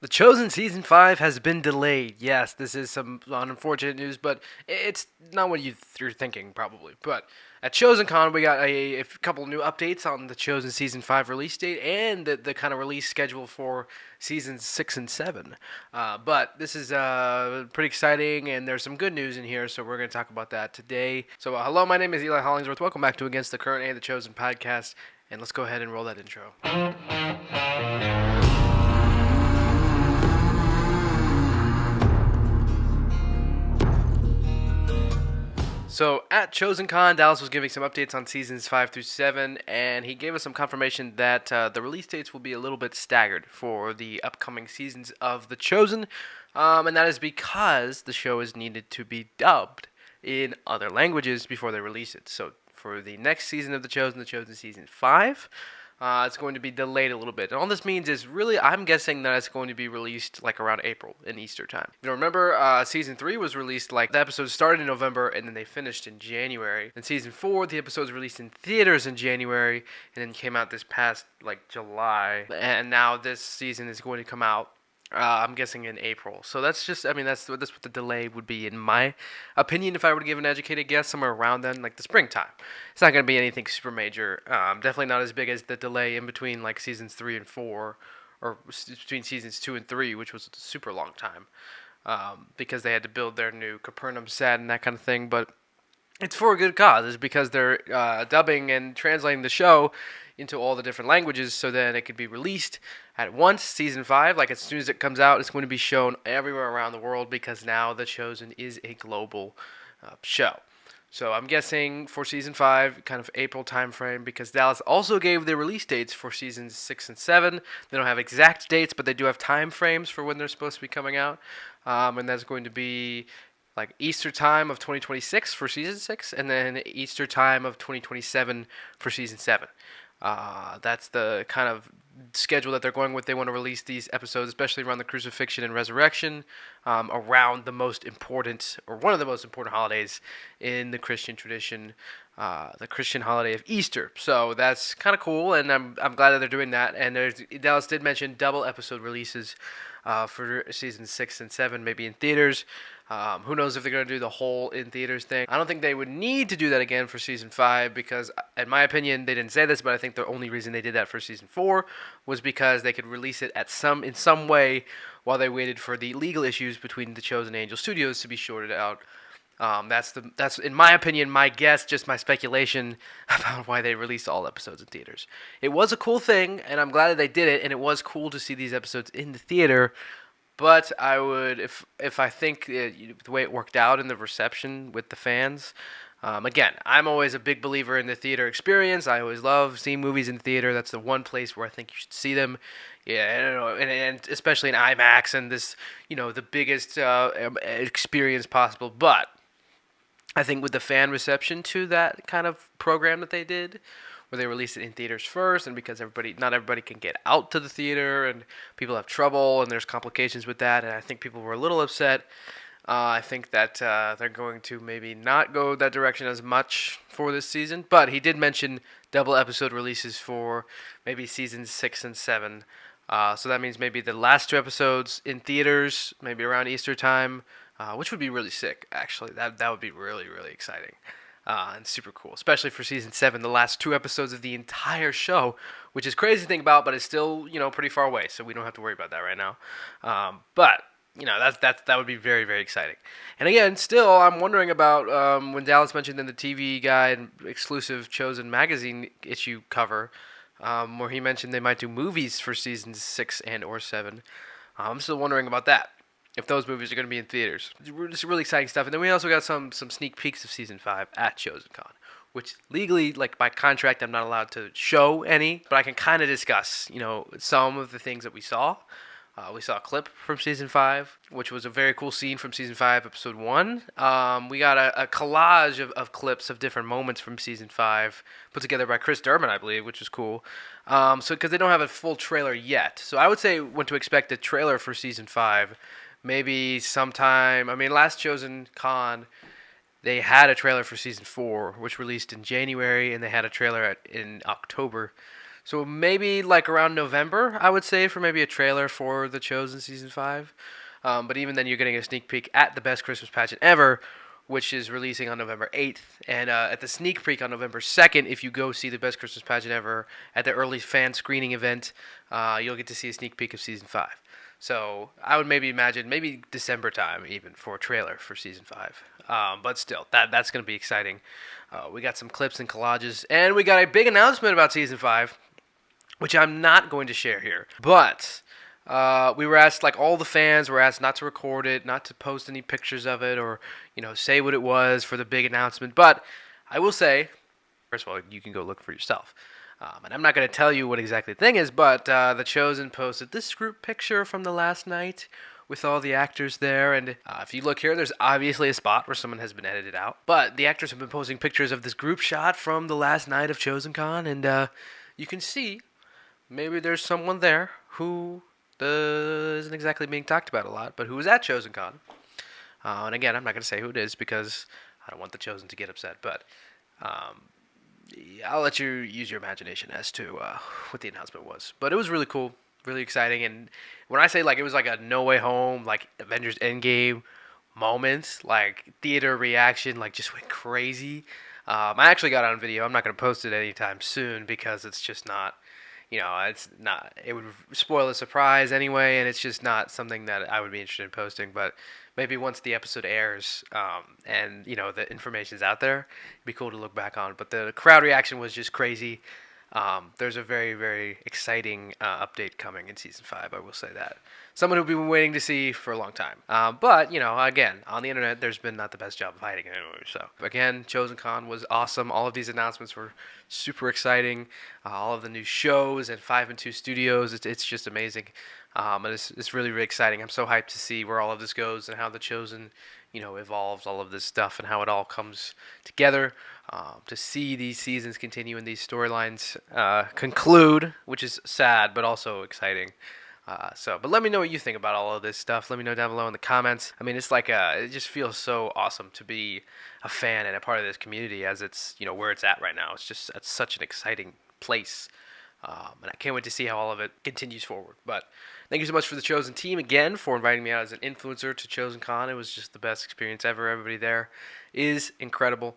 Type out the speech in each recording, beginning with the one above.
The Chosen Season 5 has been delayed. Yes, this is some unfortunate news, but it's not what you're thinking, probably. But at ChosenCon, we got a couple new updates on the Chosen Season 5 release date and the kind of release schedule for Seasons 6 and 7. But this is pretty exciting, and there's some good news in here, so we're going to talk about that today. So, hello, my name is Eli Hollingsworth. Welcome back to Against the Current and the Chosen podcast, and let's go ahead and roll that intro. So at ChosenCon, Dallas was giving some updates on seasons 5 through 7, and he gave us some confirmation that the release dates will be a little bit staggered for the upcoming seasons of The Chosen, and that is because the show is needed to be dubbed in other languages before they release it. So for the next season of The Chosen Season 5, it's going to be delayed a little bit. And all this means is really, I'm guessing that it's going to be released like around April in Easter time. Remember, season 3 was released like the episodes started in November and then they finished in January. And season 4, the episodes released in theaters in January and then came out this past like July. And now this season is going to come out I'm guessing in April. So that's just, I mean, that's what the delay would be, in my opinion, if I were to give an educated guess, somewhere around then, like the springtime. It's not going to be anything super major. Definitely not as big as the delay in between, like, seasons 3 and 4, or between seasons 2 and 3, which was a super long time, because they had to build their new Capernaum set and that kind of thing. But it's for a good cause. It's because they're dubbing and translating the show into all the different languages so that it could be released at once. Season 5, like as soon as it comes out, it's going to be shown everywhere around the world because now The Chosen is a global show. So I'm guessing for season 5, kind of April time frame, because Dallas also gave the release dates for seasons 6 and 7. They don't have exact dates, but they do have time frames for when they're supposed to be coming out. And that's going to be like Easter time of 2026 for season 6, and then Easter time of 2027 for season 7. That's the kind of schedule that they're going with. They want to release these episodes, especially around the crucifixion and resurrection, around the most important, or one of the most important holidays in the Christian tradition, the Christian holiday of Easter. So that's kind of cool, and I'm glad that they're doing that. And Dallas did mention double episode releases for season 6 and 7, maybe in theaters. Who knows if they're going to do the whole in theaters thing. I don't think they would need to do that again for season 5 because, in my opinion, they didn't say this, but I think the only reason they did that for season 4 was because they could release it in some way while they waited for the legal issues between the Chosen Angel Studios to be sorted out. That's in my opinion, my guess, just my speculation about why they released all episodes in theaters. It was a cool thing, and I'm glad that they did it, and it was cool to see these episodes in the theater. But I would, if I think the way it worked out in the reception with the fans, again, I'm always a big believer in the theater experience. I always love seeing movies in the theater. That's the one place where I think you should see them. Yeah, and especially in IMAX and this, the biggest experience possible. But I think with the fan reception to that kind of program that they did, where they released it in theaters first, and because not everybody can get out to the theater, and people have trouble, and there's complications with that, and I think people were a little upset. I think that they're going to maybe not go that direction as much for this season, but he did mention double episode releases for maybe seasons 6 and 7. So that means maybe the last 2 episodes in theaters, maybe around Easter time, which would be really sick, actually. That would be really, really exciting. And super cool, especially for season 7, the last 2 episodes of the entire show, which is crazy to think about, but it's still, pretty far away, so we don't have to worry about that right now. But that would be very, very exciting. And again, still, I'm wondering about when Dallas mentioned in the TV Guide exclusive Chosen magazine issue cover, where he mentioned they might do movies for seasons 6 and or 7. I'm still wondering about that, if those movies are going to be in theaters. It's really exciting stuff. And then we also got some sneak peeks of season 5 at ChosenCon, which legally, like by contract, I'm not allowed to show any, but I can kind of discuss, some of the things that we saw. We saw a clip from season 5, which was a very cool scene from season 5, episode 1. We got a collage of clips of different moments from season 5, put together by Chris Durbin, I believe, which was cool. Because they don't have a full trailer yet. So I would say when to expect a trailer for season 5. Maybe sometime, last Chosen Con, they had a trailer for season 4, which released in January, and they had a trailer in October. So maybe like around November, I would say, for maybe a trailer for The Chosen Season 5. But even then, you're getting a sneak peek at the best Christmas pageant ever, which is releasing on November 8th. And at the sneak peek on November 2nd, if you go see the best Christmas pageant ever at the early fan screening event, you'll get to see a sneak peek of Season 5. So I would maybe imagine maybe December time even for a trailer for Season 5. But still, that's going to be exciting. We got some clips and collages, and we got a big announcement about Season 5, which I'm not going to share here. But we were asked, like all the fans were asked not to record it, not to post any pictures of it, or say what it was for the big announcement. But I will say, first of all, you can go look for yourself. And I'm not going to tell you what exactly the thing is, but The Chosen posted this group picture from the last night with all the actors there. And if you look here, there's obviously a spot where someone has been edited out. But the actors have been posting pictures of this group shot from the last night of ChosenCon. And you can see maybe there's someone there who isn't exactly being talked about a lot, but who was at ChosenCon. And again, I'm not going to say who it is because I don't want The Chosen to get upset. But I'll let you use your imagination as to what the announcement was. But it was really cool, really exciting. And when I say like it was like a No Way Home, like Avengers Endgame moment, like theater reaction, like just went crazy. I actually got it on video. I'm not going to post it anytime soon because it's just not, it's not. It would spoil the surprise anyway, and it's just not something that I would be interested in posting. But maybe once the episode airs, and the information's out there, it'd be cool to look back on. But the crowd reaction was just crazy. There's a very, very exciting update coming in Season 5, I will say that. Someone who we've been waiting to see for a long time. But, again, on the internet, there's been not the best job of hiding it anyway. So, again, ChosenCon was awesome. All of these announcements were super exciting. All of the new shows and 5 and 2 studios, it's just amazing. And it's really, really exciting. I'm so hyped to see where all of this goes and how The Chosen, evolves, all of this stuff and how it all comes together. To see these seasons continue and these storylines conclude, which is sad but also exciting. But let me know what you think about all of this stuff. Let me know down below in the comments. I mean, it's like it just feels so awesome to be a fan and a part of this community as it's where it's at right now. It's such an exciting place. And I can't wait to see how all of it continues forward. But thank you so much for the Chosen team again for inviting me out as an influencer to ChosenCon. It was just the best experience ever. Everybody there is incredible.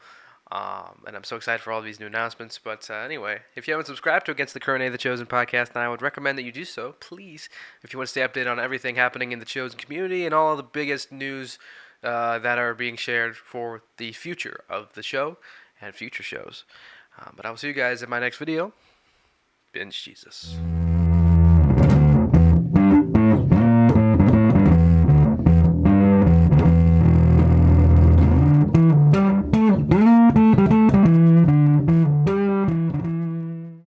And I'm so excited for all these new announcements. But anyway, if you haven't subscribed to Against the Current A, The Chosen podcast, then I would recommend that you do so, please, if you want to stay updated on everything happening in the Chosen community and all of the biggest news that are being shared for the future of the show and future shows. But I will see you guys in my next video. Binge Jesus.